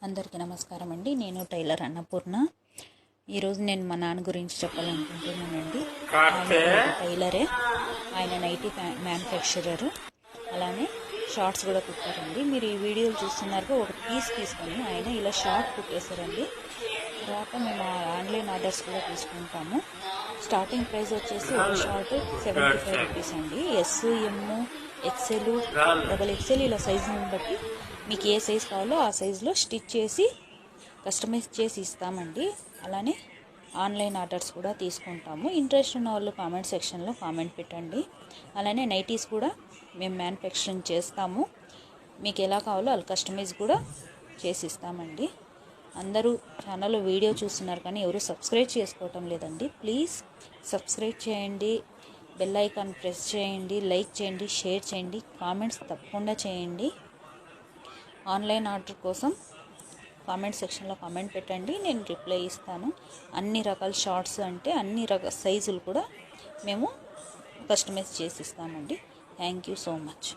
అందరికీ నమస్కారం అండి. నేను టైలర్ అన్నపూర్ణ. ఈరోజు నేను మా నాన్న గురించి చెప్పాలనుకుంటున్నానండి. ఆయన టైలరే, ఆయన నైటీ మ్యానుఫ్యాక్చరర్, అలానే షార్ట్స్ కూడా కుట్టారండి. మీరు ఈ వీడియోలు చూస్తున్నారుగా, ఒక పీస్ తీసుకొని ఆయన ఇలా షార్ట్ కుట్టేశారండి. తర్వాత మేము ఆన్లైన్ ఆర్డర్స్ కూడా తీసుకుంటాము. స్టార్టింగ్ ప్రైస్ వచ్చేసి ఒక షార్ట్ 75 రూపీస్ అండి. ఎస్, ఎమ్, ఎక్సెల్, డబల్ ఎక్సెల్ ఇలా సైజుని బట్టి మీకు ఏ సైజు కావాలో ఆ సైజులో స్టిచ్ చేసి కస్టమైజ్ చేసి ఇస్తామండి. అలానే ఆన్లైన్ ఆర్డర్స్ కూడా తీసుకుంటాము. ఇంట్రెస్ట్ ఉన్న వాళ్ళు కామెంట్ సెక్షన్లో కామెంట్ పెట్టండి. అలానే నైటీస్ కూడా మేము మ్యానుఫ్యాక్చరింగ్ చేస్తాము. మీకు ఎలా కావాలో అలా కస్టమైజ్ కూడా చేసి ఇస్తామండి. అందరూ ఛానల్లో వీడియో చూస్తున్నారు కానీ ఎవరు సబ్స్క్రైబ్ చేసుకోవటం లేదండి. ప్లీజ్ సబ్స్క్రైబ్ చేయండి, బెల్ ఐకాన్ ప్రెస్ చేయండి, లైక్ చేయండి, షేర్ చేయండి, కామెంట్స్ తప్పకుండా చేయండి. ఆన్లైన్ ఆర్డర్ కోసం కామెంట్ సెక్షన్లో కామెంట్ పెట్టండి, నేను రిప్లై ఇస్తాను. అన్ని రకాల షార్ట్స్ అంటే అన్ని రకాల సైజులు కూడా మేము కస్టమైజ్ చేసి ఇస్తామండి. Thank you so much.